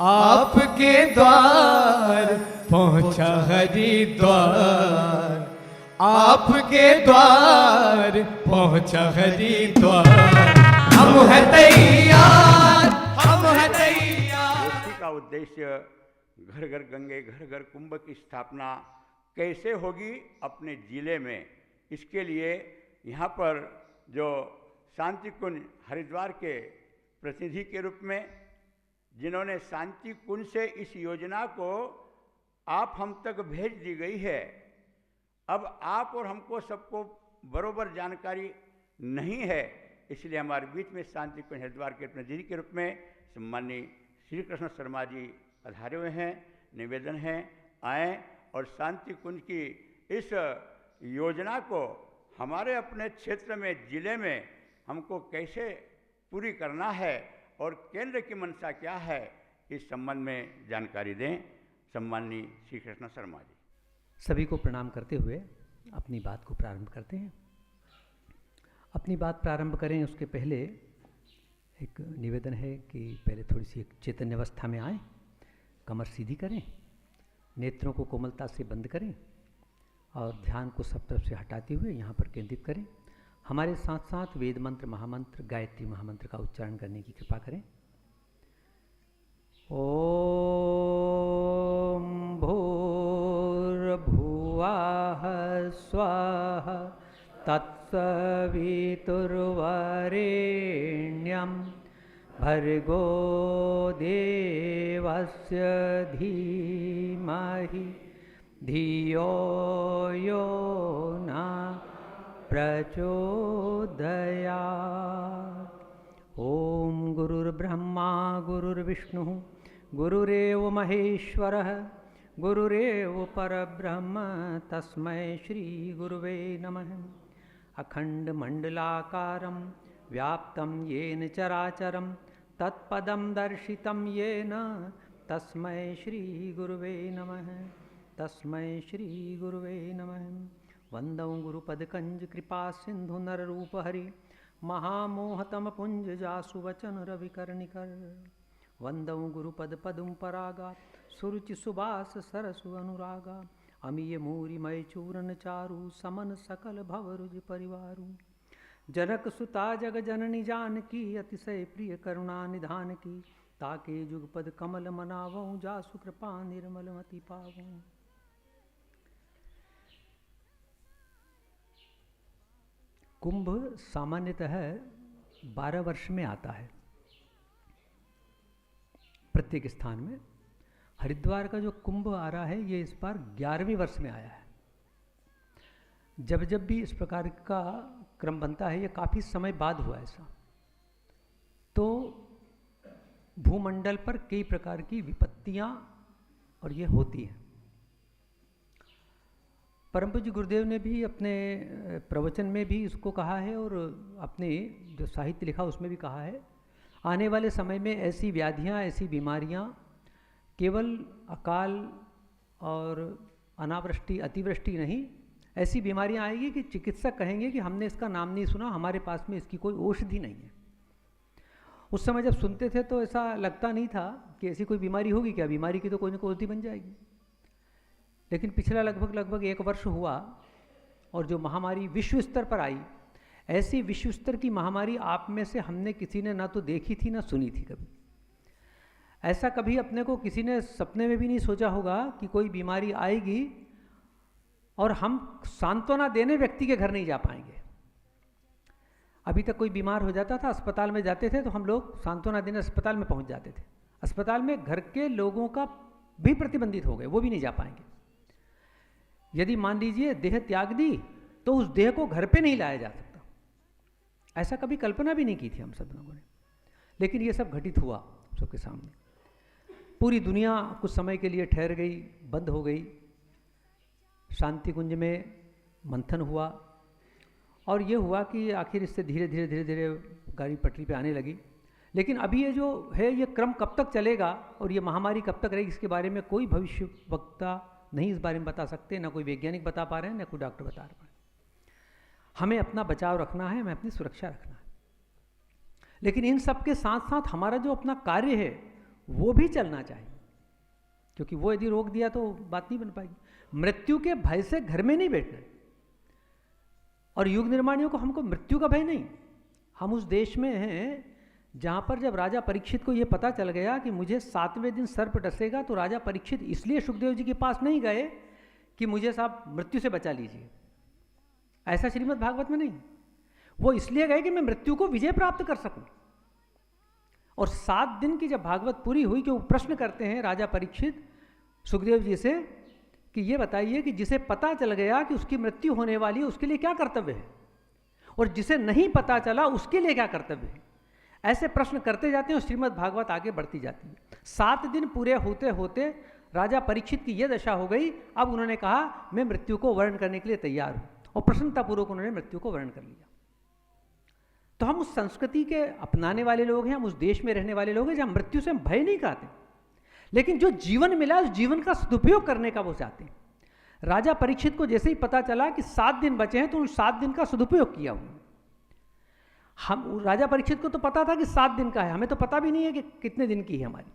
आपके द्वार पहुँचा हरिद्वार, आपके द्वार पहुँचा हरिद्वार। हम हैं तैयार, हम हैं तैयार। गोष्ठी का उद्देश्य घर घर गंगे घर घर कुंभ की स्थापना कैसे होगी अपने जिले में, इसके लिए यहाँ पर जो शांति कुंज हरिद्वार के प्रतिनिधि के रूप में जिन्होंने शांति कुंज से इस योजना को आप हम तक भेज दी गई है। अब आप और हमको सबको बरोबर जानकारी नहीं है, इसलिए हमारे बीच में शांति कुंज हरिद्वार के प्रतिनिधि के रूप में सम्माननीय श्री कृष्ण शर्मा जी पधारे हुए हैं। निवेदन है आएँ और शांति कुंज की इस योजना को हमारे अपने क्षेत्र में जिले में हमको कैसे पूरी करना है और केंद्र की मंशा क्या है, इस संबंध में जानकारी दें सम्माननीय श्री कृष्ण शर्मा जी। सभी को प्रणाम करते हुए अपनी बात को प्रारंभ करते हैं। अपनी बात प्रारंभ करें उसके पहले एक निवेदन है कि पहले थोड़ी सी चैतन्य अवस्था में आएँ, कमर सीधी करें, नेत्रों को कोमलता से बंद करें और ध्यान को सब तरफ से हटाते हुए यहाँ पर केंद्रित करें। हमारे साथ साथ वेद मंत्र, महामंत्र, गायत्री महामंत्र का उच्चारण करने की कृपा करें। ओम भूर्भुवः स्वः तत्सवितुर्वरेण्यं भर्गो देवस्य धीमहि धियो यो न प्रचोदयात्। ओम गुरुर्ब्रह्मा गुरुर्विष्णु गुरुरेव महेश्वरः गुरुरेव परब्रह्म तस्मै श्री गुरुवे नमः। अखंडमंडलाकारं व्याप्तं येन चराचरं तत्पदं दर्शितं येन तस्मै श्री गुरुवे नमः, तस्मै श्री गुरुवे नमः। वंदौ गुरुपदकंज कृपा सिंधु नर रूप हरि महामोहतम पुंज जासु वचन रविकर्णिकर। वंदौ गुरुपद पदुम परागा सुरुचि सुबास सरसु अनुरागा। अमीय मूरि मय चूरन चारु समन सकल भवरुज परिवारु। जनक सुता जग जननी जानकी अतिशय प्रिय करुणा निधान की। ताके जुगपद कमल मनावऊँ जासु कृपा निर्मल मति पावऊँ। कुंभ सामान्यतः 12 वर्ष में आता है प्रत्येक स्थान में। हरिद्वार का जो कुंभ आ रहा है ये इस बार 11वें वर्ष में आया है। जब जब भी इस प्रकार का क्रम बनता है, ये काफ़ी समय बाद हुआ ऐसा, तो भूमंडल पर कई प्रकार की विपत्तियां और ये होती हैं। परम पूज्य गुरुदेव ने भी अपने प्रवचन में भी इसको कहा है और अपने जो साहित्य लिखा उसमें भी कहा है। आने वाले समय में ऐसी व्याधियां, ऐसी बीमारियां केवल अकाल और अनावृष्टि, अतिवृष्टि नहीं, ऐसी बीमारियां आएगी कि चिकित्सक कहेंगे कि हमने इसका नाम नहीं सुना, हमारे पास में इसकी कोई औषधि नहीं है। उस समय जब सुनते थे तो ऐसा लगता नहीं था कि ऐसी कोई बीमारी होगी क्या, बीमारी की तो कोई ना कोई औषधि बन जाएगी। लेकिन पिछला लगभग 1 वर्ष हुआ और जो महामारी विश्व स्तर पर आई, ऐसी विश्व स्तर की महामारी आप में से हमने किसी ने ना तो देखी थी ना सुनी थी कभी। ऐसा कभी अपने को किसी ने सपने में भी नहीं सोचा होगा कि कोई बीमारी आएगी और हम सांत्वना देने व्यक्ति के घर नहीं जा पाएंगे। अभी तक कोई बीमार हो जाता था, अस्पताल में जाते थे तो हम लोग सांत्वना देने अस्पताल में पहुंच जाते थे। अस्पताल में घर के लोगों का भी प्रतिबंधित हो गए, वो भी नहीं जा पाएंगे। यदि मान लीजिए देह त्याग दी तो उस देह को घर पे नहीं लाया जा सकता। ऐसा कभी कल्पना भी नहीं की थी हम सब लोगों ने, लेकिन ये सब घटित हुआ सबके सामने। पूरी दुनिया कुछ समय के लिए ठहर गई, बंद हो गई। शांति कुंज में मंथन हुआ और ये हुआ कि आखिर इससे धीरे धीरे गाड़ी पटरी पे आने लगी। लेकिन अभी ये जो है ये क्रम कब तक चलेगा और ये महामारी कब तक रहेगी, इसके बारे में कोई भविष्य वक्ता नहीं इस बारे में बता सकते, ना कोई वैज्ञानिक बता पा रहे हैं, ना कोई डॉक्टर बता रहे हैं। हमें अपना बचाव रखना है, हमें अपनी सुरक्षा रखना है। लेकिन इन सब के साथ साथ हमारा जो अपना कार्य है वो भी चलना चाहिए, क्योंकि वो यदि रोक दिया तो बात नहीं बन पाएगी। मृत्यु के भय से घर में नहीं बैठना है। और युग निर्माणियों को हमको मृत्यु का भय नहीं। हम उस देश में हैं जहाँ पर जब राजा परीक्षित को ये पता चल गया कि मुझे 7वें दिन सर्प डसेगा, तो राजा परीक्षित इसलिए सुखदेव जी के पास नहीं गए कि मुझे साहब मृत्यु से बचा लीजिए, ऐसा श्रीमद् भागवत में नहीं। वो इसलिए गए कि मैं मृत्यु को विजय प्राप्त कर सकूं। और 7 दिन की जब भागवत पूरी हुई कि वो प्रश्न करते हैं राजा परीक्षित सुखदेव जी से कि ये बताइए कि जिसे पता चल गया कि उसकी मृत्यु होने वाली है उसके लिए क्या कर्तव्य है, और जिसे नहीं पता चला उसके लिए क्या कर्तव्य है। ऐसे प्रश्न करते जाते हैं और श्रीमद् भागवत आगे बढ़ती जाती है। 7 दिन पूरे होते होते राजा परीक्षित की यह दशा हो गई। अब उन्होंने कहा मैं मृत्यु को वर्ण करने के लिए तैयार हूं, और प्रसन्नतापूर्वक उन्होंने मृत्यु को वर्ण कर लिया। तो हम उस संस्कृति के अपनाने वाले लोग हैं, हम उस देश में रहने वाले लोग हैं जहां मृत्यु से हम भय नहीं खाते, लेकिन जो जीवन मिला उस जीवन का सदुपयोग करने का वो चाहते हैं। राजा परीक्षित को जैसे ही पता चला कि 7 दिन बचे हैं तो उन 7 दिन का सदुपयोग किया उन्होंने। हम राजा परीक्षित को तो पता था कि 7 दिन का है, हमें तो पता भी नहीं है कि कितने दिन की है हमारी।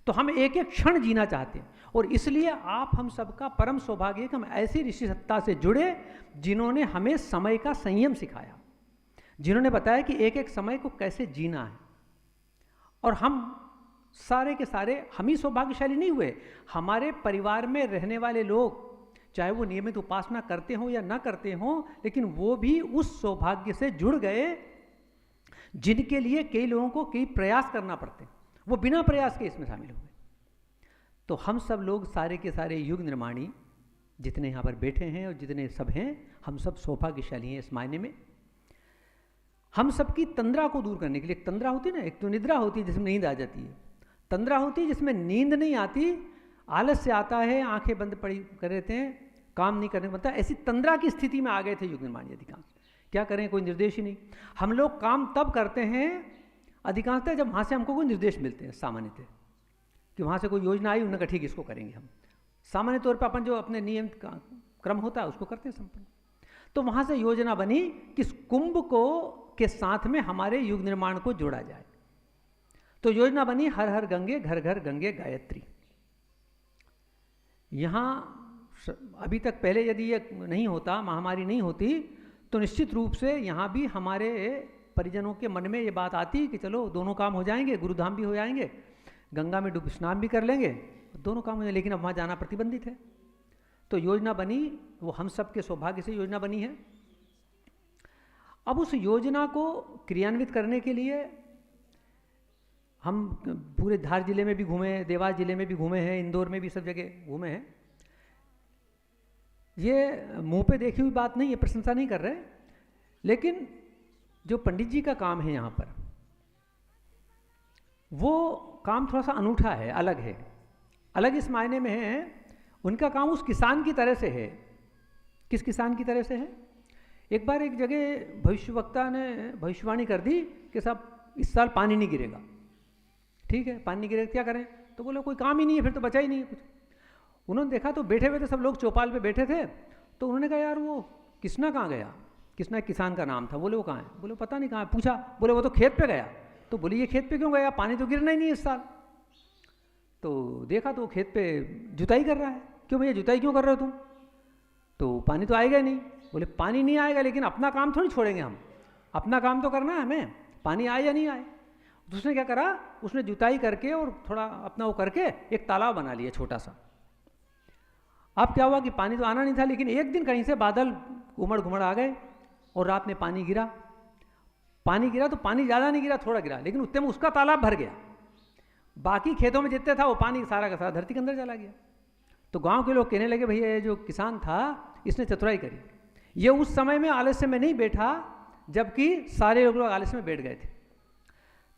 तो हम एक एक क्षण जीना चाहते हैं, और इसलिए आप हम सबका परम सौभाग्य है कि हम ऐसी ऋषि सत्ता से जुड़े जिन्होंने हमें समय का संयम सिखाया, जिन्होंने बताया कि एक एक समय को कैसे जीना है। और हम सारे के सारे हम ही सौभाग्यशाली नहीं हुए, हमारे परिवार में रहने वाले लोग चाहे वो नियमित उपासना करते हों या ना करते हों, लेकिन वो भी उस सौभाग्य से जुड़ गए जिनके लिए कई लोगों को कई प्रयास करना पड़ते, वो बिना प्रयास के इसमें शामिल हुए। तो हम सब लोग सारे के सारे युग निर्माणी जितने यहाँ पर बैठे हैं और जितने सब हैं, हम सब सौभाग्यशाली हैं इस मायने में। हम सबकी तंद्रा को दूर करने के लिए, एक तंद्रा होती है ना, एक तो निद्रा होती है जिसमें नींद आ जाती है, तंद्रा होती है जिसमें नींद नहीं आती, आलस्य आता है, आंखें बंद पड़ी कर रहते हैं, काम नहीं करने बनता। ऐसी तंद्रा की स्थिति में आ गए थे युग निर्माणी अधिकांश। क्या करें, कोई निर्देश ही नहीं। हम लोग काम तब करते हैं अधिकांशतः जब वहाँ से हमको कोई निर्देश मिलते हैं, सामान्यतः कि वहाँ से कोई योजना आई, उन्होंने कहा ठीक है इसको करेंगे हम। सामान्य तौर पर अपन जो अपने नियम का क्रम होता है उसको करते हैं संपन्न। तो वहाँ से योजना बनी कि इस कुंभ को के साथ में हमारे युग निर्माण को जोड़ा जाए। तो योजना बनी हर हर गंगे घर घर गंगे गायत्री। यहाँ अभी तक पहले यदि ये नहीं होता, महामारी नहीं होती, तो निश्चित रूप से यहाँ भी हमारे परिजनों के मन में ये बात आती कि चलो दोनों काम हो जाएंगे, गुरुधाम भी हो जाएंगे, गंगा में डूब स्नान भी कर लेंगे, दोनों काम हो जाएंगे। लेकिन अब वहाँ जाना प्रतिबंधित है। तो योजना बनी, वो हम सब के सौभाग्य से योजना बनी है। अब उस योजना को क्रियान्वित करने के लिए हम पूरे धार जिले में भी घूमे, देवास जिले में भी घूमे हैं, इंदौर में भी सब जगह घूमे हैं। ये मुंह पे देखी हुई बात नहीं है, प्रशंसा नहीं कर रहे, लेकिन जो पंडित जी का काम है यहाँ पर, वो काम थोड़ा सा अनूठा है, अलग है। अलग इस मायने में है, उनका काम उस किसान की तरह से है। किस किसान की तरह से है? एक बार एक जगह भविष्यवक्ता ने भविष्यवाणी कर दी कि साहब इस साल पानी नहीं गिरेगा। ठीक है, पानी नहीं गिरेगा, क्या करें? तो बोले कोई काम ही नहीं है, फिर तो बचा ही नहीं है कुछ। उन्होंने देखा तो बैठे हुए थे सब लोग, चौपाल पे बैठे थे। तो उन्होंने कहा यार वो किसना कहाँ गया? किसना एक किसान का नाम था। बोले वो कहाँ है? बोले पता नहीं कहाँ है। पूछा, बोले वो तो खेत पे गया। तो बोले ये खेत पे क्यों गया? पानी तो गिरना ही नहीं इस साल। तो देखा तो वो खेत पे जुताई कर रहा है। क्यों भैया जुताई क्यों कर रहे हो तुम? तो पानी तो आएगा नहीं। बोले पानी नहीं आएगा, लेकिन अपना काम थोड़ी छोड़ेंगे हम, अपना काम तो करना है हमें, पानी आए या नहीं आए। तो उसने क्या करा, उसने जुताई करके और थोड़ा अपना वो करके एक तालाब बना लिया छोटा सा। अब क्या हुआ कि पानी तो आना नहीं था, लेकिन एक दिन कहीं से बादल उमड़ घुमड़ आ गए और रात में पानी गिरा। पानी गिरा तो पानी ज़्यादा नहीं गिरा, थोड़ा गिरा, लेकिन उतने में उसका तालाब भर गया। बाकी खेतों में जितने था वो पानी सारा का सारा धरती के अंदर चला गया। तो गांव के लोग कहने लगे भैया ये जो किसान था इसने चतुराई करी, ये उस समय में आलस्य में नहीं बैठा जबकि सारे लोग आलस्य में बैठ गए थे।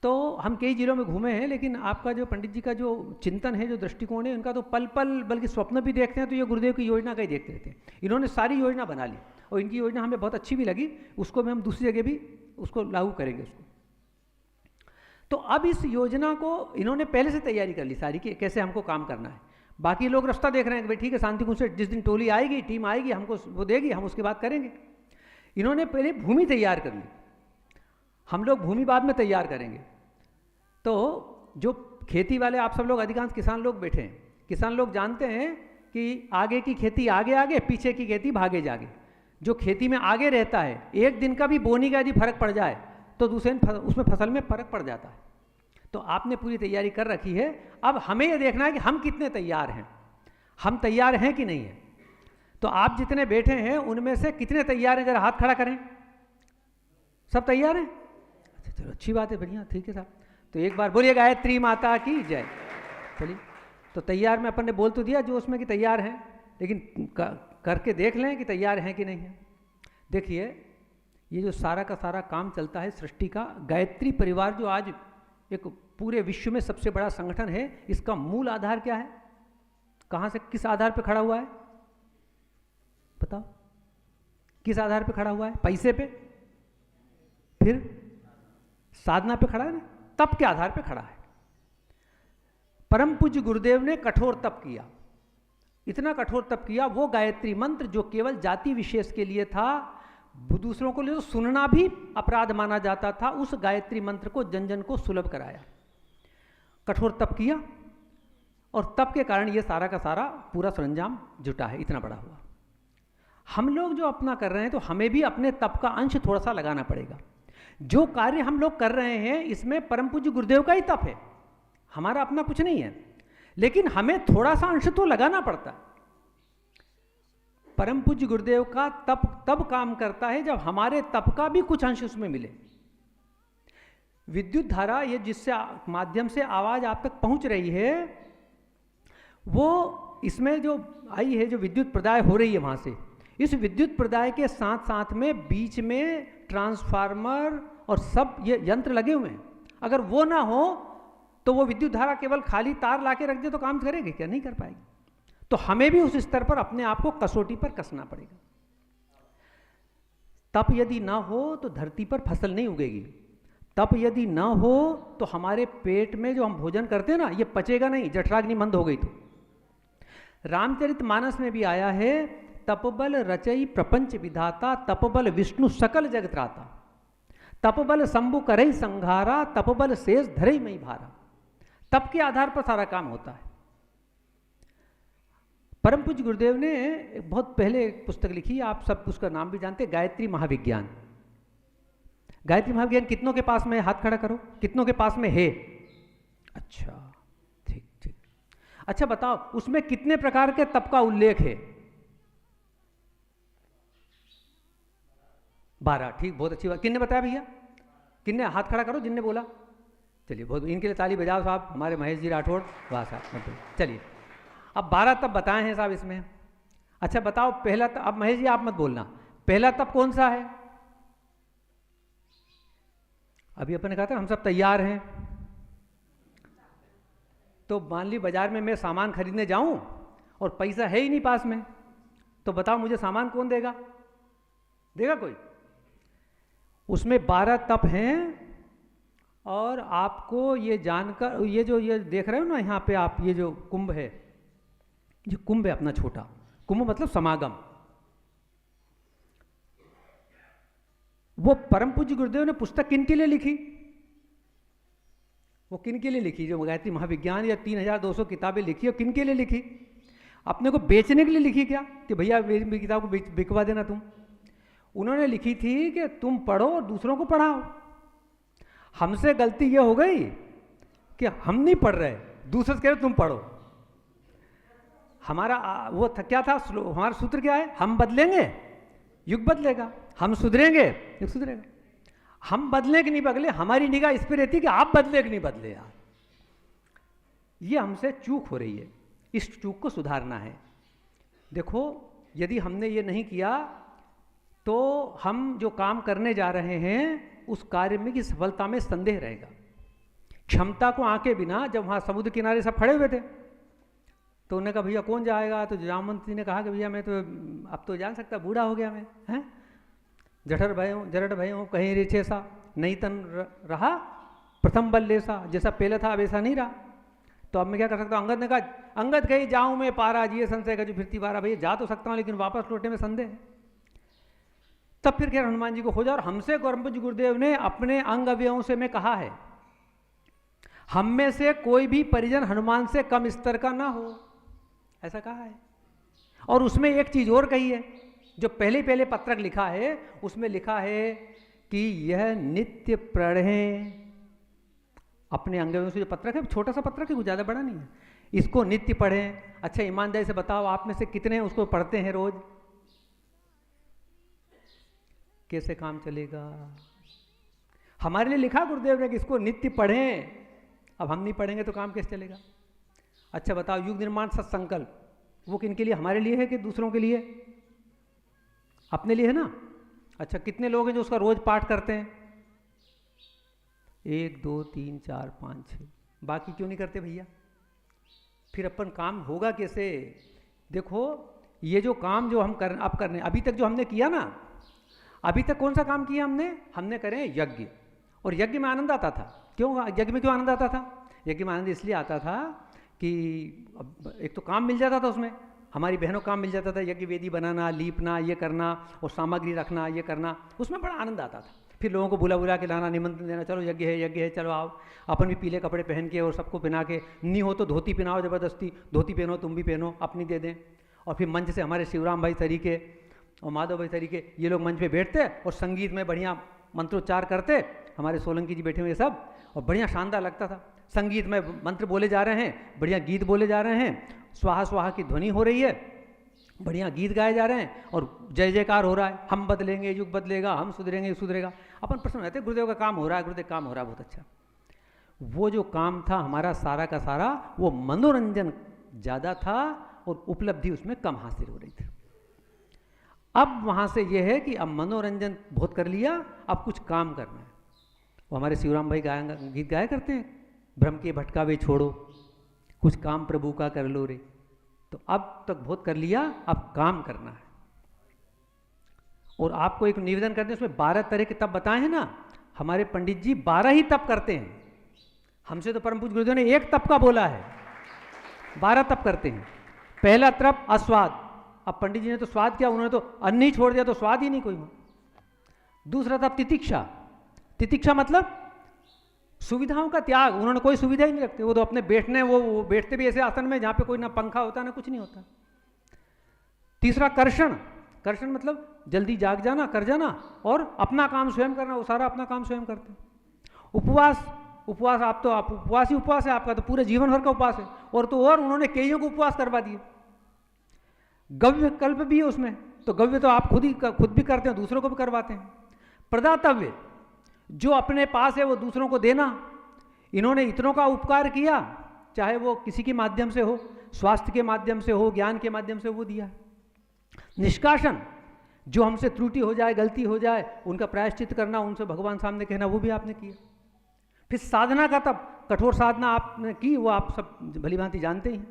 तो हम कई जिलों में घूमे हैं, लेकिन आपका जो पंडित जी का जो चिंतन है, जो दृष्टिकोण है, उनका तो पल पल बल्कि स्वप्न भी देखते हैं तो ये गुरुदेव की योजना का ही देखते रहते हैं। इन्होंने सारी योजना बना ली और इनकी योजना हमें बहुत अच्छी भी लगी, उसको भी हम दूसरी जगह भी उसको लागू करेंगे उसको। तो अब इस योजना को इन्होंने पहले से तैयारी कर ली सारी कि कैसे हमको काम करना है। बाकी लोग रास्ता देख रहे हैं कि भाई ठीक है शांति कुंज से जिस दिन टोली आएगी, टीम आएगी, हमको वो देगी, हम उसके बाद करेंगे। इन्होंने पहले भूमि तैयार कर ली, हम लोग भूमि बाद में तैयार करेंगे। तो जो खेती वाले आप सब लोग, अधिकांश किसान लोग बैठे हैं, किसान लोग जानते हैं कि आगे की खेती आगे आगे, पीछे की खेती भागे जागे। जो खेती में आगे रहता है, एक दिन का भी बोनी का यदि फर्क पड़ जाए तो दूसरे दिन उसमें फसल में फर्क पड़ जाता है। तो आपने पूरी तैयारी कर रखी है, अब हमें यह देखना है कि हम कितने तैयार हैं, हम तैयार हैं कि नहीं है। तो आप जितने बैठे हैं उनमें से कितने तैयार हैं, जरा हाथ खड़ा करें। सब तैयार हैं? अच्छा चलो, अच्छी बात है, बढ़िया, ठीक है साहब। तो एक बार बोलिए गायत्री माता की जय। चलिए, तो तैयार में अपन ने बोल तो दिया जो उसमें कि तैयार हैं, लेकिन करके देख लें कि तैयार हैं कि नहीं है। देखिए, ये जो सारा का सारा काम चलता है सृष्टि का, गायत्री परिवार जो आज एक पूरे विश्व में सबसे बड़ा संगठन है, इसका मूल आधार क्या है? कहाँ से, किस आधार पे खड़ा हुआ है बताओ? किस आधार पे खड़ा हुआ है? पैसे पे? फिर साधना पे खड़ा है ना, तप के आधार पे खड़ा है। परम पूज्य गुरुदेव ने कठोर तप किया, इतना कठोर तप किया, वो गायत्री मंत्र जो केवल जाति विशेष के लिए था, दूसरों को लिए सुनना भी अपराध माना जाता था, उस गायत्री मंत्र को जन जन को सुलभ कराया, कठोर तप किया, और तप के कारण ये सारा का सारा पूरा सरंजाम जुटा है, इतना बड़ा हुआ। हम लोग जो अपना कर रहे हैं, तो हमें भी अपने तप का अंश थोड़ा सा लगाना पड़ेगा। जो कार्य हम लोग कर रहे हैं इसमें परम पूज्य गुरुदेव का ही तप है, हमारा अपना कुछ नहीं है, लेकिन हमें थोड़ा सा अंश तो लगाना पड़ता है। परम पूज्य गुरुदेव का तप तब काम करता है जब हमारे तप का भी कुछ अंश उसमें मिले। विद्युत धारा, ये जिससे माध्यम से आवाज आप तक पहुंच रही है, वो इसमें जो आई है, जो विद्युत प्रदाय हो रही है वहां से, इस विद्युत प्रदाय के साथ साथ में बीच में ट्रांसफार्मर और सब ये यंत्र लगे हुए हैं। अगर वो ना हो तो वो विद्युत धारा केवल खाली तार लाके रख दे तो काम करेगी क्या? नहीं कर पाएगी। तो हमें भी उस स्तर पर अपने आप को कसौटी पर कसना पड़ेगा। तप यदि ना हो तो धरती पर फसल नहीं उगेगी, तप यदि ना हो तो हमारे पेट में जो हम भोजन करते हैं ना, ये पचेगा नहीं, जठराग्नि मंद हो गई तो। रामचरितमानस में भी आया है, तपबल रचई प्रपंच विधाता, तपबल विष्णु सकल जगत त्राता, तपबल शंभु करई संघारा, तपबल शेष धरई मई भारा। तप के आधार पर सारा काम होता है। परम पूज्य गुरुदेव ने बहुत पहले एक पुस्तक लिखी, आप सब उसका नाम भी जानते हैं, गायत्री महाविज्ञान। गायत्री महाविज्ञान कितनों के पास में? हाथ खड़ा करो, कितनों के पास में है? अच्छा, ठीक ठीक। अच्छा बताओ, उसमें कितने प्रकार के तप का उल्लेख है? 12। ठीक, बहुत अच्छी बात। किन्ने बताया भैया? किन्ने? हाथ खड़ा करो जिनने बोला। चलिए, बहुत, इनके लिए ताली बजाओ साहब, हमारे महेश जी राठौड़, वाह साहब। चलिए, अब 12 तप बताए हैं साहब इसमें। अच्छा बताओ, पहला तप, अब महेश जी आप मत बोलना, पहला तप कौन सा है? अभी अपन ने कहा था हम सब तैयार हैं। तो मान ली बाजार में मैं सामान खरीदने जाऊं और पैसा है ही नहीं पास में, तो बताओ मुझे सामान कौन देगा? देगा कोई? उसमें 12 तप हैं, और आपको ये जानकर, ये जो ये देख रहे हो ना यहाँ पे आप, ये जो कुंभ है, जो कुंभ है अपना छोटा कुंभ, मतलब समागम, वो परम पूज्य गुरुदेव ने पुस्तक किन के लिए लिखी? वो किन के लिए लिखी? जो गायत्री महाविज्ञान या 3200 किताबें लिखी, और किन के लिए लिखी? अपने को बेचने के लिए लिखी क्या, कि भैया मेरी किताब को बिकवा देना तुम? उन्होंने लिखी थी कि तुम पढ़ो और दूसरों को पढ़ाओ। हमसे गलती ये हो गई कि हम नहीं पढ़ रहे, दूसरे से कह रहे तुम पढ़ो। हमारा वो क्या था, हमारा सूत्र क्या है? हम बदलेंगे युग बदलेगा, हम सुधरेंगे युग सुधरेगा। हम बदले कि नहीं बदले, हमारी निगाह इस पर रहती कि आप बदले कि नहीं बदले। यार, ये हमसे चूक हो रही है, इस चूक को सुधारना है। देखो, यदि हमने ये नहीं किया तो हम जो काम करने जा रहे हैं उस कार्य में की सफलता में संदेह रहेगा। क्षमता को आंके बिना, जब वहाँ समुद्र किनारे सब खड़े हुए थे तो उन्होंने कहा भैया कौन जाएगा? तो राम मंत्री ने कहा कि भैया मैं तो अब तो जान सकता, बूढ़ा हो गया मैं, हैं? जठर भय हूँ कहीं रेछे सा, नहीं तन रहा प्रथम बल लेसा, जैसा पहले था अब ऐसा नहीं रहा, तो अब मैं क्या कर सकता हूँ? अंगद ने कहा, अंगद कहीं जाऊँ मैं पारा, जिए संशय का जो फिरती पारा। भैया जा तो सकता हूँ लेकिन वापस लौटने में संदेह है। तब फिर क्या हनुमान जी को खोजा, और हमसे परम पूज्य गुरुदेव ने अपने अंग अवयवों से मैं कहा है, हम में से कोई भी परिजन हनुमान से कम स्तर का ना हो, ऐसा कहा है। और उसमें एक चीज और कही है, जो पहले पहले पत्रक लिखा है उसमें लिखा है कि यह नित्य पढ़ें, अपने अंगों से जो पत्रक है, छोटा सा पत्रक है, कुछ ज़्यादा बड़ा नहीं है, इसको नित्य पढ़ें। अच्छा ईमानदारी से बताओ, आप में से कितने हैं उसको पढ़ते हैं रोज? कैसे काम चलेगा? हमारे लिए लिखा गुरुदेव ने कि इसको नित्य पढ़ें, अब हम नहीं पढ़ेंगे तो काम कैसे चलेगा? अच्छा बताओ, युग निर्माण सत्संकल्प वो किनके लिए? हमारे लिए है कि दूसरों के लिए? अपने लिए है ना। अच्छा कितने लोग हैं जो उसका रोज पाठ करते हैं? 1 2 3 4 5 6, बाकी क्यों नहीं करते भैया? फिर अपन काम होगा कैसे? देखो ये जो काम जो हम अब कर रहे हैं, अभी तक जो हमने किया ना, अभी तक कौन सा काम किया हमने करे यज्ञ, और यज्ञ में आनंद आता था। क्यों यज्ञ में क्यों आनंद आता था? यज्ञ में आनंद इसलिए आता था कि एक तो काम मिल जाता था, उसमें हमारी बहनों काम मिल जाता था, यज्ञ वेदी बनाना, लीपना, ये करना और सामग्री रखना, ये करना, उसमें बड़ा आनंद आता था। फिर लोगों को बुला के लाना, निमंत्रण देना, चलो यज्ञ है चलो आओ। अपन भी पीले कपड़े पहन के और सबको पहना के, नहीं हो तो धोती पहनाओ ज़बरदस्ती, धोती पहनो तुम भी पहनो, अपनी दे दें। और फिर मंच से हमारे शिवराम भाई तरीके और माधव भाई तरीके ये लोग मंच पे बैठते और संगीत में बढ़िया मंत्रोच्चार करते, हमारे सोलंकी जी बैठे हुए सब, और बढ़िया शानदार लगता था। संगीत में मंत्र बोले जा रहे हैं, बढ़िया गीत बोले जा रहे हैं, स्वाहा स्वाहा की ध्वनि हो रही है, बढ़िया गीत गाए जा रहे हैं और जय जयकार हो रहा है, हम बदलेंगे युग बदलेगा, हम सुधरेंगे युग सुधरेगा। अपन प्रश्न रहते गुरुदेव का काम हो रहा है, गुरुदेव काम हो रहा है, बहुत अच्छा। वो जो काम था हमारा सारा का सारा, वो मनोरंजन ज़्यादा था और उपलब्धि उसमें कम हासिल हो रही थी। अब वहाँ से ये है कि अब मनोरंजन बहुत कर लिया, अब कुछ काम करना है। वो हमारे शिवराम भाई गीत गाया करते हैं, भ्रम के भटकावे छोड़ो, कुछ काम प्रभु का कर लो रे। तो अब तक बहुत कर लिया, अब काम करना है। और आपको एक निवेदन करते हैं, उसमें 12 तरह के तप बताए हैं ना, हमारे पंडित जी 12 ही तप करते हैं। हमसे तो परम पूज्य गुरुदेव ने एक तप का बोला है, 12 तप करते हैं। पहला तप अस्वाद, अब पंडित जी ने तो स्वाद किया, उन्होंने तो अन्न ही छोड़ दिया, तो स्वाद ही नहीं कोई। दूसरा तप तितिक्षा, तितिक्षा मतलब सुविधाओं का त्याग, उन्होंने कोई सुविधा ही नहीं रखते, वो तो अपने बैठने, वो बैठते भी ऐसे आसन में जहाँ पे कोई ना पंखा होता ना कुछ नहीं होता। तीसरा कर्षण, कर्षण मतलब जल्दी जाग जाना, कर जाना और अपना काम स्वयं करना, वो सारा अपना काम स्वयं करते। उपवास, उपवास आप उपवास ही उपवास है आपका, तो पूरे जीवन भर का उपवास है। और उन्होंने कईयों को उपवास करवा दिए। गव्य कल्प भी है उसमें, तो गव्य तो आप खुद भी करते हैं, दूसरों को भी करवाते हैं। प्रदातव्य, जो अपने पास है वो दूसरों को देना। इन्होंने इतनों का उपकार किया, चाहे वो किसी के माध्यम से हो, स्वास्थ्य के माध्यम से हो, ज्ञान के माध्यम से, वो दिया। निष्कासन, जो हमसे त्रुटि हो जाए, गलती हो जाए, उनका प्रायश्चित करना, उनसे भगवान सामने कहना, वो भी आपने किया। फिर साधना का तब कठोर साधना आपने की, वो आप सब भली भांति जानते ही।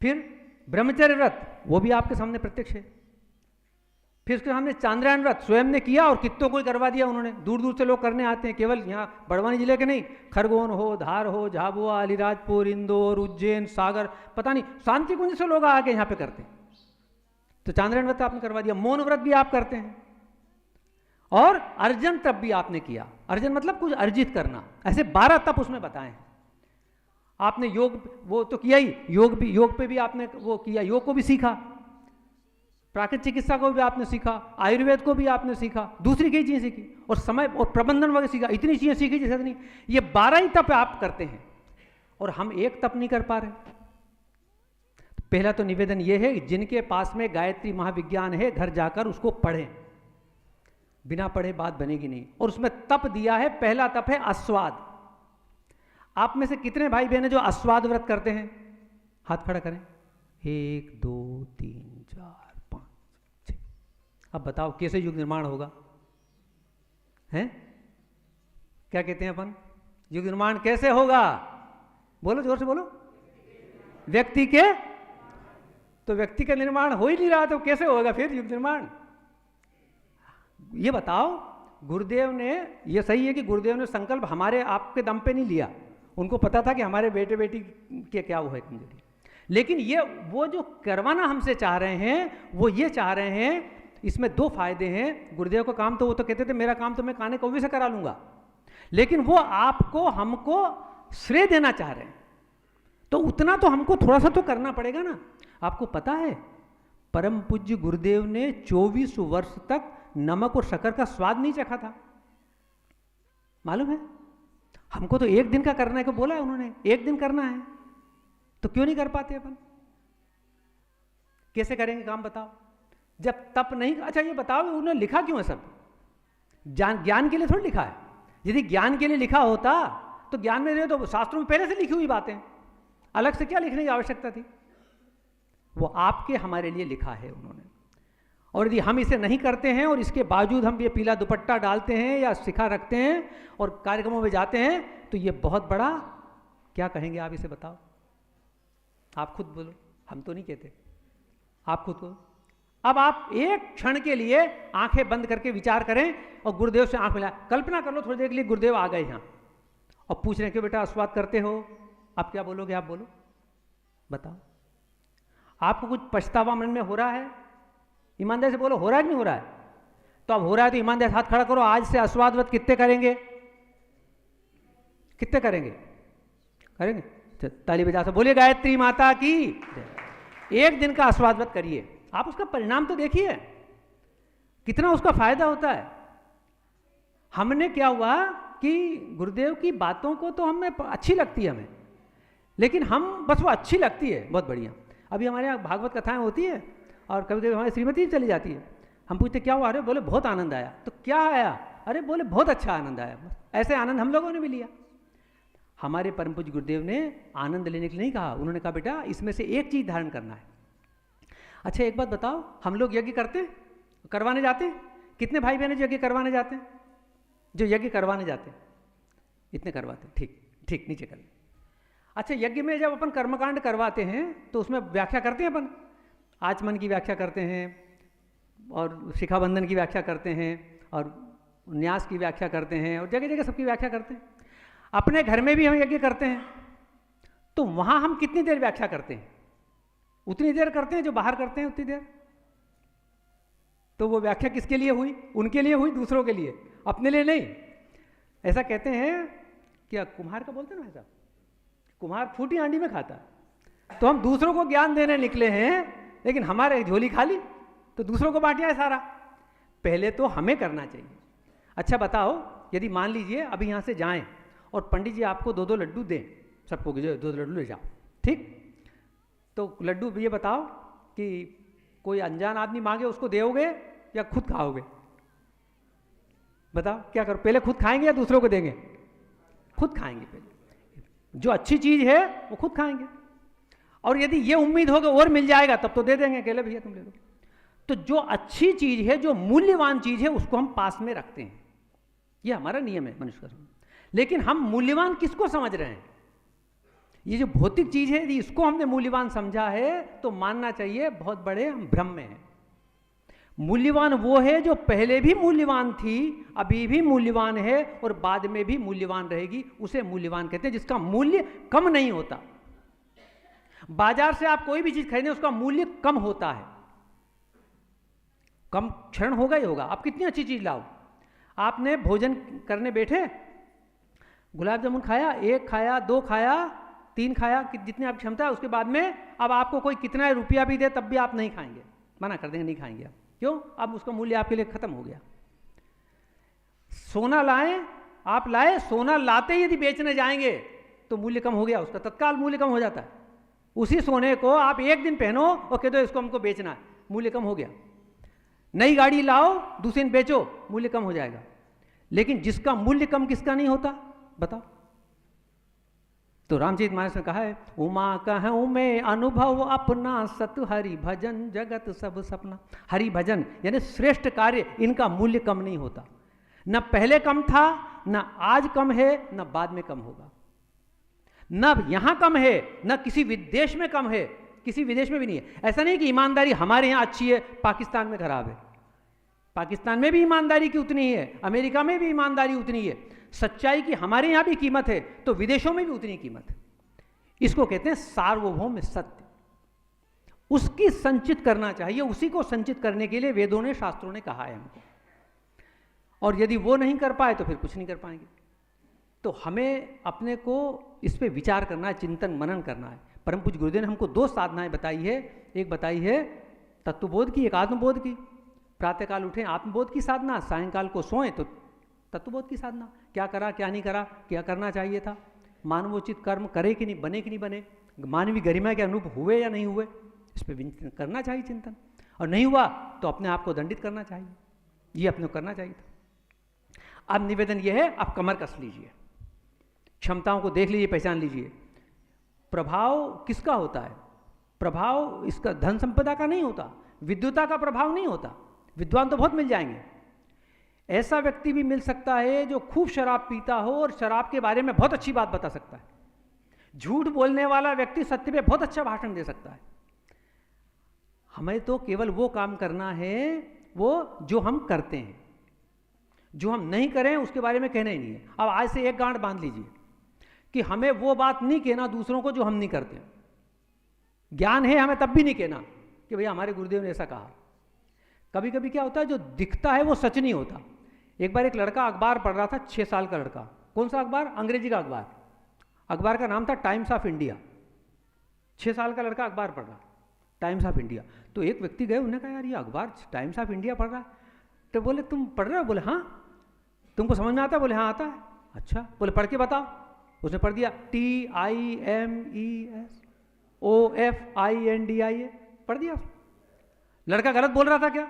फिर ब्रह्मचर्य व्रत, वो भी आपके सामने प्रत्यक्ष है। फिर उसके सामने चांद्रायण व्रत स्वयं ने किया और कितनों को करवा दिया उन्होंने। दूर दूर से लोग करने आते हैं, केवल यहाँ बड़वानी जिले के नहीं, खरगोन हो, धार हो, झाबुआ, अलीराजपुर, इंदौर, उज्जैन, सागर, पता नहीं शांति कुंज से लोग आके यहाँ पे करते हैं। तो चांद्रायण व्रत आपने करवा दिया। मौन व्रत भी आप करते हैं और अर्जन तप भी आपने किया। अर्जन मतलब कुछ अर्जित करना। ऐसे 12 तप उसमें बताए हैं आपने। योग वो तो किया ही, योग पे भी आपने वो किया, योग को भी सीखा, प्राकृतिक चिकित्सा को भी आपने सीखा, आयुर्वेद को भी आपने सीखा, दूसरी कई चीज़ें सीखी और समय और प्रबंधन वगैरह सीखा। इतनी चीज़ें सीखी जैसे नहीं। ये 12 ही तप आप करते हैं और हम एक तप नहीं कर पा रहे। पहला तो निवेदन ये है, जिनके पास में गायत्री महाविज्ञान है, घर जाकर उसको पढ़ें। बिना पढ़े बात बनेगी नहीं। और उसमें तप दिया है, पहला तप है आस्वाद। आप में से कितने भाई बहन जो आस्वाद व्रत करते हैं? हाथ खड़ा करें। 1 2 3 4 5 6। अब बताओ कैसे युग निर्माण होगा? हैं? क्या कहते हैं अपन? युग निर्माण कैसे होगा? बोलो, जोर से बोलो। व्यक्ति के, तो व्यक्ति का निर्माण हो ही नहीं रहा, तो कैसे होगा फिर युग निर्माण? ये बताओ। गुरुदेव ने, ये सही है कि गुरुदेव ने संकल्प हमारे आपके दम पे नहीं लिया। उनको पता था कि हमारे बेटे बेटी के क्या वो है कमजोरी, लेकिन ये वो जो करवाना हमसे चाह रहे हैं, वो ये चाह रहे हैं, इसमें 2 फायदे हैं। गुरुदेव का काम तो वो तो कहते थे मेरा काम तो मैं काने कौवे से करा लूंगा, लेकिन वो आपको हमको श्रेय देना चाह रहे हैं, तो उतना तो हमको थोड़ा सा तो करना पड़ेगा ना। आपको पता है परम पूज्य गुरुदेव ने 24 वर्ष तक नमक और शक्कर का स्वाद नहीं चखा था, मालूम है? हमको तो एक दिन का करने को बोला है उन्होंने, एक दिन करना है, तो क्यों नहीं कर पाते अपन? कैसे करेंगे काम बताओ? जब तप नहीं, अच्छा ये बताओ उन्होंने लिखा क्यों है सब? ज्ञान के लिए थोड़ी लिखा है। यदि ज्ञान के लिए लिखा होता तो ज्ञान में रहे तो शास्त्रों में पहले से लिखी हुई बातें, अलग से क्या लिखने की आवश्यकता थी? वो आपके हमारे लिए लिखा है उन्होंने। और यदि हम इसे नहीं करते हैं और इसके बावजूद हम ये पीला दुपट्टा डालते हैं या शिखा रखते हैं और कार्यक्रमों में जाते हैं, तो ये बहुत बड़ा, क्या कहेंगे आप इसे बताओ? आप खुद बोलो, हम तो नहीं कहते, आप खुद को। अब आप एक क्षण के लिए आंखें बंद करके विचार करें और गुरुदेव से आंख मिला, कल्पना कर लो थोड़ी देर के लिए गुरुदेव आ गए यहाँ और पूछ रहे क्यों बेटा आस्वाद करते हो? आप क्या बोलोगे? आप बोलो, बताओ। आपको कुछ पछतावा मन में हो रहा है? ईमानदारी से बोलो, हो रहा है कि नहीं हो रहा है? तो अब हो रहा है तो ईमानदारी से हाथ खड़ा करो। आज से आस्वादवत कितने करेंगे? कितने करेंगे? करेंगे? ताली बजा से बोलिए गायत्री माता की। एक दिन का आस्वादवत करिए, आप उसका परिणाम तो देखिए कितना उसका फायदा होता है। हमने क्या हुआ कि गुरुदेव की बातों को तो हमें अच्छी लगती है हमें, लेकिन हम बस वो अच्छी लगती है, बहुत बढ़िया। अभी हमारे यहाँ भागवत कथाएं होती है और कभी कभी हमारी श्रीमती चली जाती है, हम पूछते क्या हुआ? अरे बोले बहुत आनंद आया। तो क्या आया? अरे बोले बहुत अच्छा आनंद आया। ऐसे आनंद हम लोगों ने भी लिया। हमारे परम पूज्य गुरुदेव ने आनंद लेने के लिए नहीं कहा, उन्होंने कहा बेटा इसमें से एक चीज़ धारण करना है। अच्छा एक बात बताओ, हम लोग यज्ञ करते हैं, करवाने जाते हैं? कितने भाई बहन जो यज्ञ करवाने जाते हैं? जो यज्ञ करवाने जाते हैं इतने करवाते हैं, ठीक ठीक, नीचे कर। अच्छा यज्ञ में जब अपन कर्मकांड करवाते हैं तो उसमें व्याख्या करते हैं अपन, आचमन की व्याख्या करते हैं और शिखाबंधन की व्याख्या करते हैं और न्यास की व्याख्या करते हैं और जगह जगह सबकी व्याख्या करते हैं। अपने घर में भी हम यज्ञ करते हैं तो वहाँ हम कितनी देर व्याख्या करते हैं? उतनी देर करते हैं जो बाहर करते हैं उतनी देर। तो वो व्याख्या किसके लिए हुई? उनके लिए हुई, दूसरों के लिए, अपने लिए नहीं। ऐसा कहते हैं, क्या कुम्हार का बोलते हैं ना, ऐसा कुम्हार फूटी हांडी में खाता है। तो हम दूसरों को ज्ञान देने निकले हैं लेकिन हमारे झोली खाली, तो दूसरों को बांटिया है सारा। पहले तो हमें करना चाहिए। अच्छा बताओ, यदि मान लीजिए अभी यहाँ से जाएं और पंडित जी आपको 2-2 लड्डू दें, सबको 2 लड्डू ले जाओ, ठीक? तो लड्डू ये बताओ कि कोई अनजान आदमी मांगे उसको दोगे या खुद खाओगे? बताओ क्या करो? पहले खुद खाएंगे या दूसरों को देंगे? खुद खाएंगे पहले। जो अच्छी चीज है वो खुद खाएंगे, और यदि ये उम्मीद हो कि और मिल जाएगा तब तो दे देंगे, अकेले भैया तुम ले लो। तो जो अच्छी चीज है, जो मूल्यवान चीज है, उसको हम पास में रखते हैं। ये हमारा नियम है मनुष्य का। लेकिन हम मूल्यवान किसको समझ रहे हैं? ये जो भौतिक चीज है, यदि इसको हमने मूल्यवान समझा है तो मानना चाहिए बहुत बड़े हम भ्रम में हैं। मूल्यवान वो है जो पहले भी मूल्यवान थी, अभी भी मूल्यवान है और बाद में भी मूल्यवान रहेगी, उसे मूल्यवान कहते हैं, जिसका मूल्य कम नहीं होता। बाजार से आप कोई भी चीज खरीदें उसका मूल्य कम होता है, कम क्षण होगा ही होगा। आप कितनी अच्छी चीज लाओ, आपने भोजन करने बैठे, गुलाब जामुन खाया, 1 खाया, 2 खाया, 3 खाया, जितनी आपकी क्षमता है, उसके बाद में अब आपको कोई कितना रुपया भी दे तब भी आप नहीं खाएंगे, मना कर देंगे, नहीं खाएंगे आप। क्यों? अब उसका मूल्य आपके लिए खत्म हो गया। सोना लाएं, आप लाए, सोना लाते ही यदि बेचने जाएंगे तो मूल्य कम हो गया, उसका तत्काल मूल्य कम हो जाता है। उसी सोने को आप एक दिन पहनो और कह दो इसको हमको बेचना है, मूल्य कम हो गया। नई गाड़ी लाओ, दूसरे दिन बेचो, मूल्य कम हो जाएगा। लेकिन जिसका मूल्य कम किसका नहीं होता बताओ? तो रामचरितमानस में कहा है, उमा कहूँ मैं अनुभव अपना, सत हरि भजन जगत सब सपना। हरि भजन यानी श्रेष्ठ कार्य, इनका मूल्य कम नहीं होता। न पहले कम था, न आज कम है, न बाद में कम होगा। न यहां कम है, न किसी विदेश में कम है, किसी विदेश में भी नहीं है। ऐसा नहीं कि ईमानदारी हमारे यहां अच्छी है, पाकिस्तान में खराब है। पाकिस्तान में भी ईमानदारी की उतनी ही है, अमेरिका में भी ईमानदारी उतनी ही है। सच्चाई की हमारे यहां भी कीमत है तो विदेशों में भी उतनी कीमत है। इसको कहते हैं सार्वभौम सत्य। उसकी संचित करना चाहिए, उसी को संचित करने के लिए वेदों ने, शास्त्रों ने कहा है हमको। और यदि वो नहीं कर पाए तो फिर कुछ नहीं कर पाएंगे। तो हमें अपने को इस पे विचार करना है, चिंतन मनन करना है। परम पूज्य गुरुदेव ने हमको 2 साधनाएं बताई है। एक बताई है तत्वबोध की, एक आत्मबोध की। प्रातःकाल उठें आत्मबोध की साधना, सायंकाल को सोएं तो तत्वबोध की साधना। क्या करा, क्या नहीं करा, क्या करना चाहिए था, मानवोचित कर्म करे कि नहीं, बने कि नहीं बने, मानवीय गरिमा के अनुरूप हुए या नहीं हुए, इस पर करना चाहिए चिंतन। और नहीं हुआ तो अपने आप को दंडित करना चाहिए, ये अपने को करना चाहिए था। अब निवेदन ये है, आप कमर कस लीजिए, क्षमताओं को देख लीजिए, पहचान लीजिए। प्रभाव किसका होता है? प्रभाव इसका धन संपदा का नहीं होता, विद्युता का प्रभाव नहीं होता। विद्वान तो बहुत मिल जाएंगे, ऐसा व्यक्ति भी मिल सकता है जो खूब शराब पीता हो और शराब के बारे में बहुत अच्छी बात बता सकता है। झूठ बोलने वाला व्यक्ति सत्य पे बहुत अच्छा भाषण दे सकता है। हमें तो केवल वो काम करना है वो जो हम करते हैं, जो हम नहीं करें उसके बारे में कहना ही नहीं है। अब आज से एक गांठ बांध लीजिए कि हमें वो बात नहीं कहना दूसरों को जो हम नहीं करते। ज्ञान है हमें तब भी नहीं कहना कि भैया हमारे गुरुदेव ने ऐसा कहा। कभी कभी क्या होता है, जो दिखता है वो सच नहीं होता। एक बार एक लड़का अखबार पढ़ रहा था, 6 साल का लड़का। कौन सा अखबार? अंग्रेजी का अखबार। अखबार का नाम था टाइम्स ऑफ इंडिया। 6 साल का लड़का अखबार पढ़ रहा, टाइम्स ऑफ इंडिया। तो एक व्यक्ति गए, उन्होंने कहा यार ये अखबार टाइम्स ऑफ इंडिया पढ़ रहा है। तो बोले तुम पढ़ रहे हो? बोले हाँ। तुमको समझ में आता है? बोले हाँ आता है। अच्छा, बोले पढ़ के बताओ। उसने पढ़ दिया, TIMESOFINDIA, पढ़ दिया। लड़का गलत बोल रहा था क्या?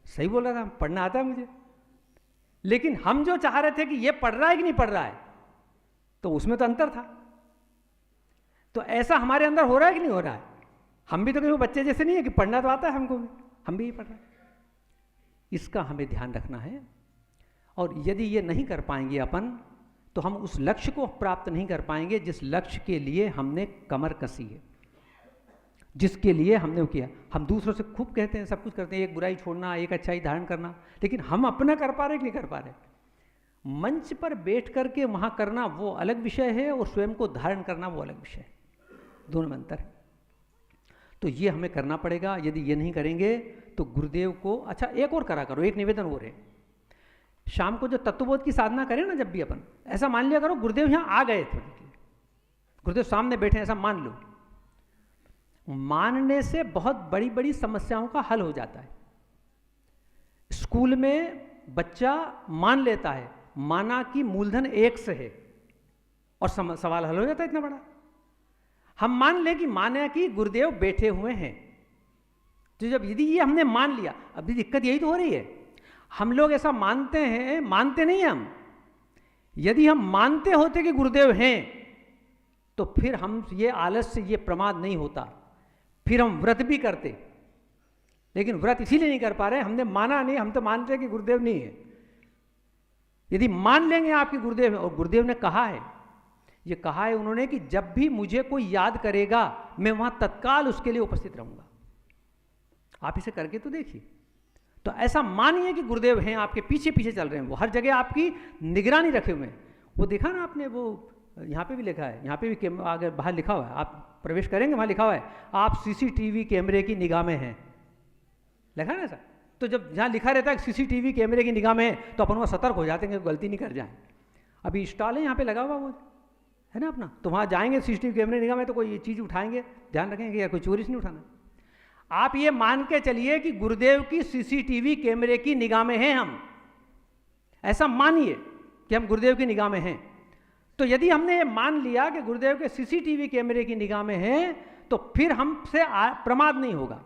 सही बोल रहा था, पढ़ना आता है मुझे। लेकिन हम जो चाह रहे थे कि ये पढ़ रहा है कि नहीं पढ़ रहा है, तो उसमें तो अंतर था। तो ऐसा हमारे अंदर हो रहा है कि नहीं हो रहा है? हम भी तो कहीं बच्चे जैसे नहीं है कि पढ़ना तो आता है हमको भी, हम भी ये पढ़ रहे हैं। इसका हमें ध्यान रखना है। और यदि ये नहीं कर पाएंगे अपन, तो हम उस लक्ष्य को प्राप्त नहीं कर पाएंगे जिस लक्ष्य के लिए हमने कमर कसी है, जिसके लिए हमने वो किया। हम दूसरों से खूब कहते हैं, सब कुछ करते हैं, एक बुराई छोड़ना, एक अच्छाई धारण करना, लेकिन हम अपना कर पा रहे कि नहीं कर पा रहे? मंच पर बैठ करके वहां करना वो अलग विषय है, और स्वयं को धारण करना वो अलग विषय है, दोनों में अंतर है। तो ये हमें करना पड़ेगा। यदि ये नहीं करेंगे तो गुरुदेव को, अच्छा एक और करा करो, एक निवेदन और है। शाम को जो तत्वबोध की साधना करें ना, जब भी अपन ऐसा मान लिया करो गुरुदेव यहाँ आ गए थे, गुरुदेव सामने बैठे, ऐसा मान लो। मानने से बहुत बड़ी बड़ी समस्याओं का हल हो जाता है। स्कूल में बच्चा मान लेता है, माना कि मूलधन 1 से है, और सवाल हल हो जाता है इतना बड़ा। हम मान लें कि माने कि गुरुदेव बैठे हुए हैं, तो जब यदि ये हमने मान लिया, अभी दिक्कत यही तो हो रही है, हम लोग ऐसा मानते हैं, मानते नहीं हम। यदि हम मानते होते कि गुरुदेव हैं, तो फिर हम ये आलस्य, ये प्रमाद नहीं होता, फिर हम व्रत भी करते। लेकिन व्रत इसीलिए नहीं कर पा रहे, हमने माना नहीं, हम तो मानते हैं कि गुरुदेव नहीं है। यदि मान लेंगे आपके गुरुदेव है, और गुरुदेव ने कहा है, ये कहा है उन्होंने कि जब भी मुझे कोई याद करेगा मैं वहां तत्काल उसके लिए उपस्थित रहूंगा। आप इसे करके तो देखिए। तो ऐसा मानिए कि गुरुदेव हैं, आपके पीछे पीछे चल रहे हैं, वो हर जगह आपकी निगरानी रखे हुए हैं। वो देखा ना आपने, वो यहाँ पे भी लिखा है, यहाँ पे भी आगे बाहर लिखा हुआ है, आप प्रवेश करेंगे वहाँ लिखा हुआ है, आप CCTV कैमरे की निगाह में हैं, लिखा है ना सर। तो जब जहाँ लिखा रहता है CCTV कैमरे की निगाह में है, तो अपन वहाँ सतर्क हो जाते हैं कि गलती नहीं कर जाए। अभी स्टॉल है यहाँ पे लगा हुआ, वो है ना अपना, तो वहाँ जाएंगे CCTV कैमरे निगाह में, तो कोई चीज़ उठाएंगे, ध्यान रखेंगे या कोई चोरी से नहीं उठाना। आप ये मान के चलिए कि गुरुदेव की CCTV कैमरे की निगाह में हैं हम, ऐसा मानिए कि हम गुरुदेव की निगाह में हैं। तो यदि हमने ये मान लिया कि गुरुदेव के CCTV कैमरे की निगाह में हैं, तो फिर हमसे प्रमाद नहीं होगा।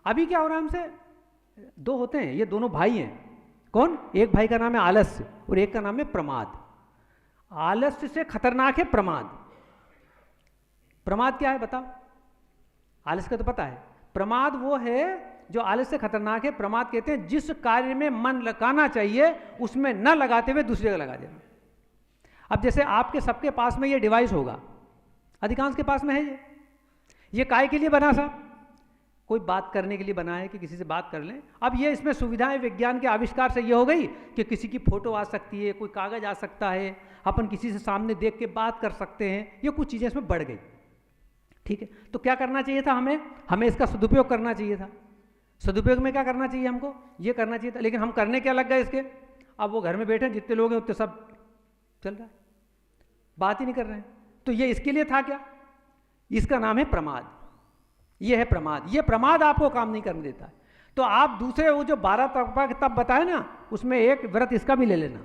अभी क्या हो रहा है, हमसे 2 होते हैं, ये दोनों भाई हैं। कौन? एक भाई का नाम है आलस्य और एक का नाम है प्रमाद। आलस्य से खतरनाक है प्रमाद। प्रमाद क्या है बताओ? आलस्य का तो पता है। प्रमाद वो है जो आलस्य से खतरनाक है। प्रमाद कहते हैं जिस कार्य में मन लगाना चाहिए उसमें न लगाते हुए दूसरी जगह लगा देना। अब जैसे आपके सबके पास में ये डिवाइस होगा, अधिकांश के पास में है ये काय के लिए बना साहब? कोई बात करने के लिए बना है कि किसी से बात कर लें। अब ये इसमें सुविधाएं विज्ञान के आविष्कार से ये हो गई कि किसी की फोटो आ सकती है, कोई कागज आ सकता है, अपन किसी से सामने देख के बात कर सकते हैं, ये कुछ चीज़ें इसमें बढ़ गई। ठीक है, तो क्या करना चाहिए था हमें इसका सदुपयोग करना चाहिए था। सदुपयोग में क्या करना चाहिए हमको? ये करना चाहिए था, लेकिन हम करने क्या लग गए इसके। अब वो घर में बैठे जितने लोग हैं उतने सब चल रहा है। बात ही नहीं कर रहे हैं। तो ये इसके लिए था क्या? इसका नाम है प्रमाद। ये है प्रमाद। ये प्रमाद आपको काम नहीं करने देता है। तो आप दूसरे वो जो 12 तप बताए ना, उसमें एक व्रत इसका भी ले लेना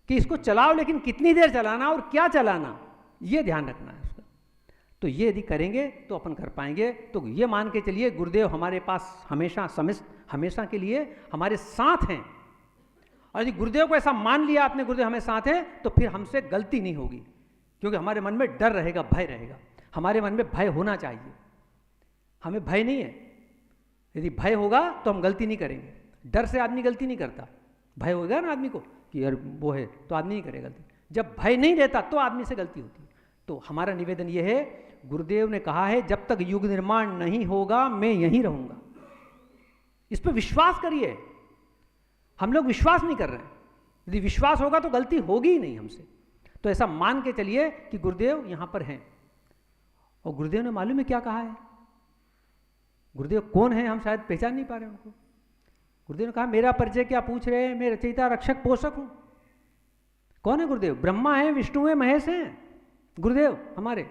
कि इसको चलाओ, लेकिन कितनी देर चलाना और क्या चलाना, ये ध्यान रखना है उसका। तो ये यदि करेंगे तो अपन कर पाएंगे। तो ये मान के चलिए गुरुदेव हमारे पास हमेशा के लिए हमारे साथ हैं। और यदि गुरुदेव को ऐसा मान लिया आपने, गुरुदेव हमें साथ हैं, तो फिर हमसे गलती नहीं होगी, क्योंकि हमारे मन में डर रहेगा, भय रहेगा। हमारे मन में भय होना चाहिए। हमें भय नहीं है। यदि भय होगा तो हम गलती नहीं करेंगे। डर से आदमी गलती नहीं करता। भय होगा ना आदमी को कि यार वो है, तो आदमी नहीं करेगा गलती। जब भय नहीं रहता तो आदमी से गलती होती है। तो हमारा निवेदन ये है, गुरुदेव ने कहा है जब तक युग निर्माण नहीं होगा मैं यहीं रहूंगा। इस पर विश्वास करिए। हम लोग विश्वास नहीं कर रहे हैं। यदि विश्वास होगा तो गलती होगी ही नहीं हमसे। तो ऐसा मान के चलिए कि गुरुदेव यहां पर हैं। और गुरुदेव ने मालूम है क्या कहा है? गुरुदेव कौन है? हम शायद पहचान नहीं पा रहे उनको। गुरुदेव ने कहा मेरा परिचय क्या पूछ रहे हैं, मैं रचयिता रक्षक पोषक हूं। कौन है गुरुदेव? ब्रह्मा है, विष्णु है, महेश है गुरुदेव हमारे।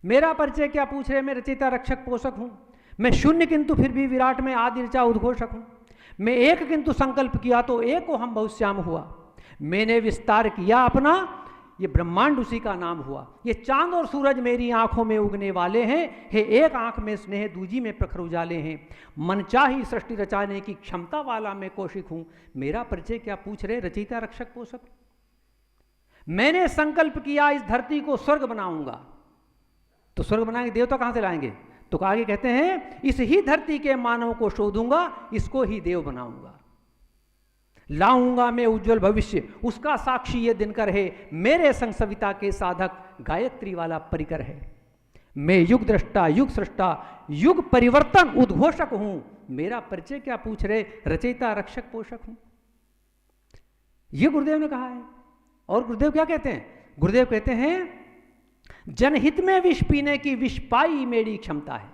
मेरा परिचय क्या पूछ रहे हैं, मैं रचयिता रक्षक पोषक हूं। मैं शून्य किंतु फिर भी विराट में आदि ऋचा उद्घोषक हूं। मैं एक किंतु संकल्प किया तो एक को हम बहुश्याम हुआ। मैंने विस्तार किया अपना, ये ब्रह्मांड उसी का नाम हुआ। ये चांद और सूरज मेरी आंखों में उगने वाले हैं। हे एक आंख में स्नेह दूजी में प्रखर उजाले हैं। मनचाही सृष्टि रचाने की क्षमता वाला मैं कौशिक हूं। मेरा परिचय क्या पूछ रहे, रचयिता रक्षक पोषक। मैंने संकल्प किया इस धरती को स्वर्ग बनाऊंगा। तो स्वर्ग बनाएंगे, देवता कहां से लाएंगे? तो आगे कहते हैं इस ही धरती के मानव को शोधूंगा, इसको ही देव बनाऊंगा। लाऊंगा मैं उज्जवल भविष्य, उसका साक्षी ये दिनकर है। मेरे संग सविता के साधक गायत्री वाला परिकर है। मैं युग दृष्टा, युग सृष्टा, युग परिवर्तन उद्घोषक हूं। मेरा परिचय क्या पूछ रहे, रचयिता रक्षक पोषक हूं। ये गुरुदेव ने कहा है। और गुरुदेव क्या कहते हैं? गुरुदेव कहते हैं जनहित में विष पीने की विष पाई मेरी क्षमता है।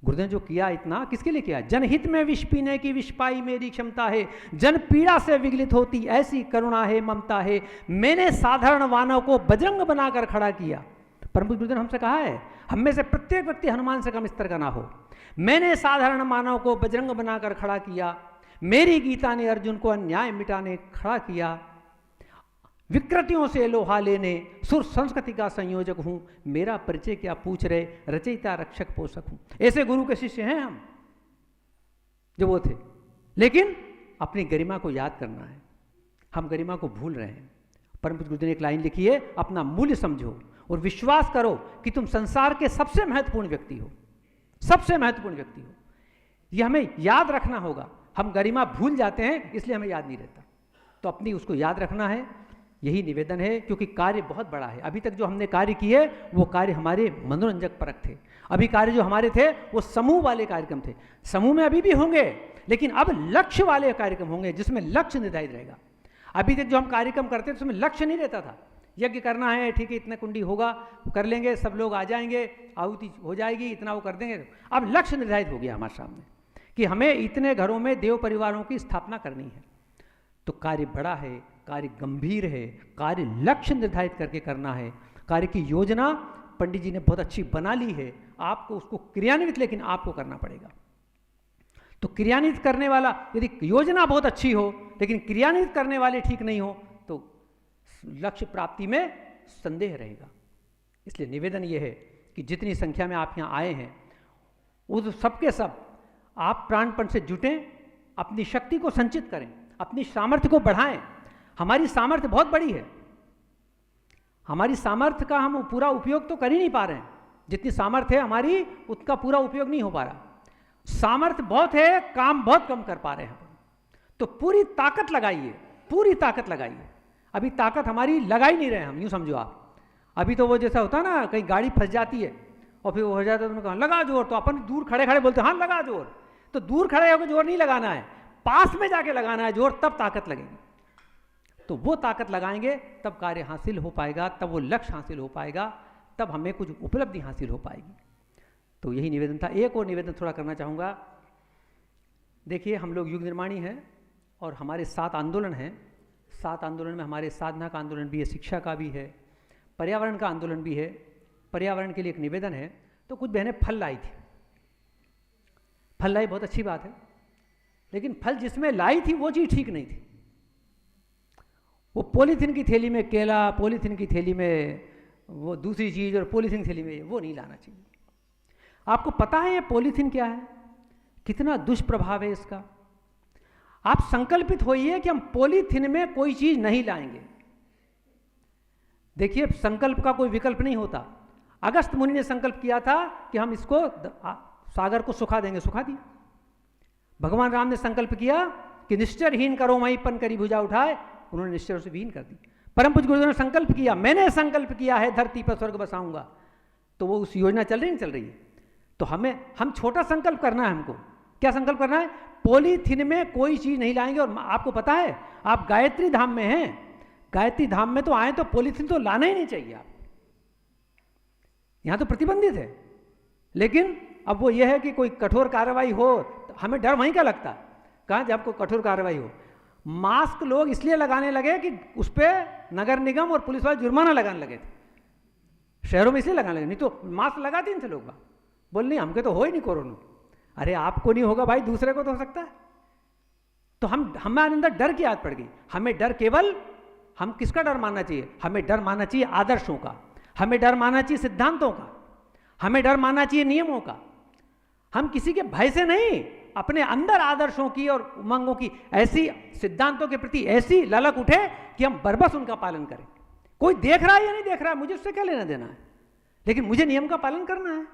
गुरुदेव ने जो किया इतना किसके लिए किया? जनहित में विष पीने की विष पाई मेरी क्षमता है। जन पीड़ा से विगलित होती ऐसी करुणा है, ममता है। मैंने साधारण मानव को बजरंग बनाकर खड़ा किया। परम पूज्य गुरुदेव ने हमसे कहा है हम में से प्रत्येक व्यक्ति हनुमान से कम स्तर का ना हो। मैंने साधारण मानव को बजरंग बनाकर खड़ा किया। मेरी गीता ने अर्जुन को अन्याय मिटाने खड़ा किया। विकृतियों से लोहा लेने सुर संस्कृति का संयोजक हूं। मेरा परिचय क्या पूछ रहे, रचयिता रक्षक पोषक हूं। ऐसे गुरु के शिष्य हैं हम जो वो थे। लेकिन अपनी गरिमा को याद करना है। हम गरिमा को भूल रहे हैं। परम पूज्य गुरुदेव ने एक लाइन लिखी है, अपना मूल्य समझो और विश्वास करो कि तुम संसार के सबसे महत्वपूर्ण व्यक्ति हो। सबसे महत्वपूर्ण व्यक्ति हो, यह हमें याद रखना होगा। हम गरिमा भूल जाते हैं, इसलिए हमें याद नहीं रहता। तो अपनी उसको याद रखना है। यही निवेदन है, क्योंकि कार्य बहुत बड़ा है। अभी तक जो हमने कार्य किए वो कार्य हमारे मनोरंजक परक थे। अभी कार्य जो हमारे थे वो समूह वाले कार्यक्रम थे। समूह में अभी भी होंगे, लेकिन अब लक्ष्य वाले कार्यक्रम होंगे जिसमें लक्ष्य निर्धारित रहेगा। अभी तक जो हम कार्यक्रम करते थे उसमें लक्ष्य नहीं रहता था। यज्ञ करना है, ठीक है, इतना कुंडी होगा, कर लेंगे, सब लोग आ जाएंगे, आहुति हो जाएगी, इतना वो कर देंगे। अब लक्ष्य निर्धारित हो गया हमारे सामने कि हमें इतने घरों में देव परिवारों की स्थापना करनी है। तो कार्य बड़ा है, कार्य गंभीर है, कार्य लक्ष्य निर्धारित करके करना है। कार्य की योजना पंडित जी ने बहुत अच्छी बना ली है। आपको उसको क्रियान्वित लेकिन आपको करना पड़ेगा। तो क्रियान्वित करने वाला, यदि योजना बहुत अच्छी हो लेकिन क्रियान्वित करने वाले ठीक नहीं हो तो लक्ष्य प्राप्ति में संदेह रहेगा। इसलिए निवेदन यह है कि जितनी संख्या में आप यहाँ आए हैं उस सबके सब आप प्राणपण से जुटें, अपनी शक्ति को संचित करें, अपनी सामर्थ्य को बढ़ाएं। हमारी सामर्थ्य बहुत बड़ी है। हमारी सामर्थ्य का हम पूरा उपयोग तो कर ही नहीं पा रहे हैं। जितनी सामर्थ्य है हमारी, उसका पूरा उपयोग नहीं हो पा रहा। सामर्थ्य बहुत है, काम बहुत कम कर पा रहे हैं। तो पूरी ताकत लगाइए, पूरी ताकत लगाइए। अभी ताकत हमारी लगा ही नहीं रहे हम, यूं समझो आप। अभी तो वो जैसा होता है ना, कहीं गाड़ी फंस जाती है और फिर वो हो जाता है, तो कहा लगा जोर, तो अपन दूर खड़े खड़े बोलते हैं हाँ लगा जोर। तो दूर खड़े होकर जोर नहीं लगाना है, पास में जाके लगाना है जोर, तब ताकत लगेगी। तो वो ताकत लगाएंगे तब कार्य हासिल हो पाएगा, तब वो लक्ष्य हासिल हो पाएगा, तब हमें कुछ उपलब्धि हासिल हो पाएगी। तो यही निवेदन था। एक और निवेदन थोड़ा करना चाहूँगा। देखिए, हम लोग युग निर्माणी हैं और हमारे 7 आंदोलन हैं। 7 आंदोलन में हमारे साधना का आंदोलन भी है, शिक्षा का भी है, पर्यावरण का आंदोलन भी है, पर्यावरण के लिए एक निवेदन है, तो कुछ बहनें फल लाई थी। फल लाई बहुत अच्छी बात है, लेकिन फल जिसमें लाई थी वो चीज़ ठीक नहीं थी। वो पॉलीथीन की थैली में केला, पॉलीथीन की थैली में वो दूसरी चीज़, और पॉलीथीन थैली में वो नहीं लाना चाहिए। आपको पता है ये पॉलीथीन क्या है, कितना दुष्प्रभाव है इसका। आप संकल्पित होइए कि हम पॉलीथीन में कोई चीज़ नहीं लाएंगे। देखिए, संकल्प का कोई विकल्प नहीं होता। अगस्त मुनि ने संकल्प किया था कि हम इसको सागर को सुखा देंगे, सुखा दिया। भगवान राम ने संकल्प किया कि निश्चरहीन करो वहीं पन करी भुजा उठाए, उन्होंने निश्चर से विहीन कर दी। परम पूज्य गुरुदेव ने संकल्प किया, मैंने संकल्प किया है धरती पर स्वर्ग बसाऊंगा, तो वो उस योजना चल रही नहीं चल रही है। तो हम छोटा संकल्प करना है। हमको क्या संकल्प करना है? पॉलीथीन में कोई चीज़ नहीं लाएंगे। और आपको पता है, आप गायत्री धाम में हैं, गायत्री धाम में तो आए तो पॉलीथीन तो लाना ही नहीं चाहिए। आप यहाँ तो प्रतिबंधित है, लेकिन अब वो ये है कि कोई कठोर कार्रवाई हो, तो हमें डर वहीं का लगता है। कहाँ जब कोई कठोर कार्रवाई हो। मास्क लोग इसलिए लगाने लगे कि उस पर नगर निगम और पुलिस वाले जुर्माना लगाने लगे थे। शहरों में इसलिए लगाने लगे, नहीं तो मास्क लगाते नहीं थे लोग। बोल नहीं, हमके तो हो ही नहीं कोरोना। अरे आपको नहीं होगा भाई, दूसरे को तो हो सकता है। तो हमारे अंदर डर की आदत पड़ गई। हमें डर केवल, हम किसका डर मानना चाहिए? हमें डर मानना चाहिए आदर्शों का, हमें डर मानना चाहिए सिद्धांतों का, हमें डर मानना चाहिए नियमों का। हम किसी के भय से नहीं, अपने अंदर आदर्शों की और उमंगों की ऐसी, सिद्धांतों के प्रति ऐसी ललक उठे कि हम बरबस उनका पालन करें। कोई देख रहा है या नहीं देख रहा है, मुझे उससे क्या लेना देना है, लेकिन मुझे नियम का पालन करना है।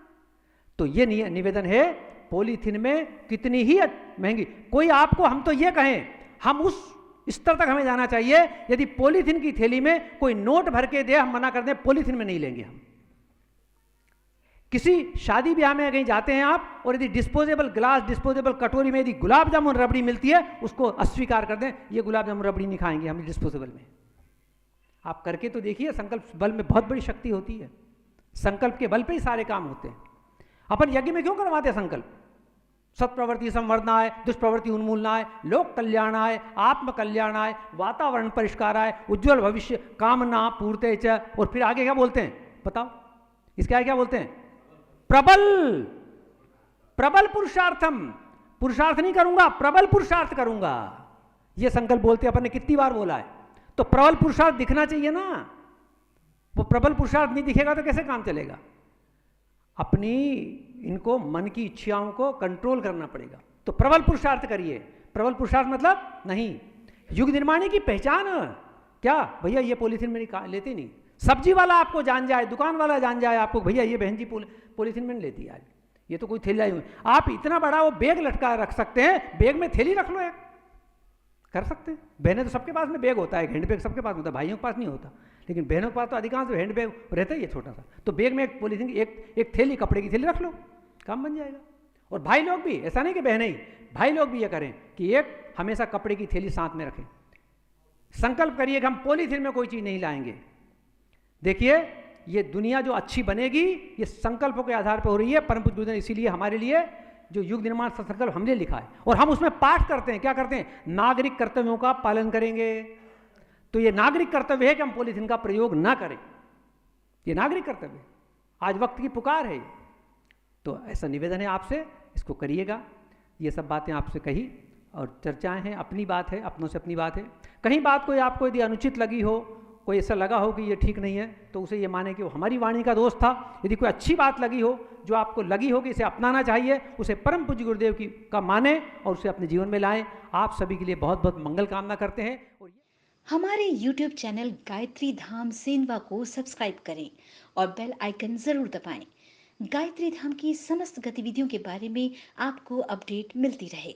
तो ये निवेदन है, पॉलीथीन में कितनी ही महंगी, कोई आपको, हम तो ये कहें, हम उस स्तर तक हमें जाना चाहिए, यदि पॉलीथीन की थैली में कोई नोट भर के दे, हम मना कर दें, पॉलीथीन में नहीं लेंगे हम। किसी शादी ब्याह में कहीं जाते हैं आप, और यदि डिस्पोजेबल ग्लास, डिस्पोजेबल कटोरी में यदि गुलाब जामुन रबड़ी मिलती है, उसको अस्वीकार कर दें, ये गुलाब जामुन रबड़ी नहीं खाएंगे हम डिस्पोजेबल में। आप करके तो देखिए, संकल्प बल में बहुत बड़ी शक्ति होती है। संकल्प के बल पे ही सारे काम होते हैं। अपन यज्ञ में क्यों करवाते हैं संकल्प? सत्प्रवृत्ति संवर्धनाय, दुष्प्रवृत्ति उन्मूलनाय, लोक कल्याणाय, आत्म कल्याणाय, वातावरण परिष्काराय, उज्ज्वल भविष्य कामना पूर्ते च। और फिर आगे क्या बोलते हैं बताओ? इसके आगे क्या बोलते हैं? प्रबल, प्रबल पुरुषार्थम। पुरुषार्थ नहीं करूंगा, प्रबल पुरुषार्थ करूंगा, ये संकल्प बोलते हैं। अपन ने कितनी बार बोला है? तो प्रबल पुरुषार्थ दिखना चाहिए ना। वो प्रबल पुरुषार्थ नहीं दिखेगा तो कैसे काम चलेगा? अपनी इनको मन की इच्छाओं को कंट्रोल करना पड़ेगा। तो प्रबल पुरुषार्थ करिए। प्रबल पुरुषार्थ मतलब नहीं, युग निर्माणी की पहचान क्या? भैया ये पॉलीथीन में नहीं लेते नहीं। सब्जी वाला आपको जान जाए, दुकान वाला जान जाए आपको, भैया ये बहन जी पॉलीथीन में नहीं लेती आज, ये तो कोई थैली आई हुई। आप इतना बड़ा वो बैग लटका रख सकते हैं, बैग में थैली रख लो, एक कर सकते हैं। बहनें तो सबके पास में बैग होता है, हैंड बैग सबके पास होता है, भाइयों के पास नहीं होता, लेकिन बहनों के पास तो अधिकांश हैंड बैग रहता ही है छोटा सा। तो बैग में एक पॉलीथीन की एक थैली, कपड़े की थैली रख लो, काम बन जाएगा। और भाई लोग भी, ऐसा नहीं कि बहनें ही, भाई लोग भी ये करें कि एक हमेशा कपड़े की थैली साथ में रखें। संकल्प करिए कि हम पॉलीथीन में कोई चीज़ नहीं लाएंगे। देखिए, ये दुनिया जो अच्छी बनेगी, ये संकल्पों के आधार पर हो रही है। परम पूज्य गुरुदेव ने इसीलिए हमारे लिए जो युग निर्माण संकल्प हमने लिखा है, और हम उसमें पाठ करते हैं। क्या करते हैं? नागरिक कर्तव्यों का पालन करेंगे। तो ये नागरिक कर्तव्य है कि हम पॉलीथीन का प्रयोग ना करें, ये नागरिक कर्तव्य, आज वक्त की पुकार है। तो ऐसा निवेदन है आपसे, इसको करिएगा। ये सब बातें आपसे कही और चर्चाएं हैं, अपनी बात है, अपनों से अपनी बात है। कहीं बात कोई आपको यदि अनुचित लगी हो, कोई ऐसा लगा हो कि ये ठीक नहीं है, तो उसे ये माने कि वो हमारी वाणी का दोष था। यदि कोई अच्छी बात लगी हो, जो आपको लगी हो कि इसे अपनाना चाहिए, उसे परम पूज्य गुरुदेव की का माने और उसे अपने जीवन में लाएं। आप सभी के लिए बहुत बहुत मंगल कामना करते हैं। और हमारे YouTube चैनल गायत्री धाम सेंधवा को सब्सक्राइब करें और बेल आइकन जरूर दबाएं। गायत्री धाम की समस्त गतिविधियों के बारे में आपको अपडेट मिलती रहे।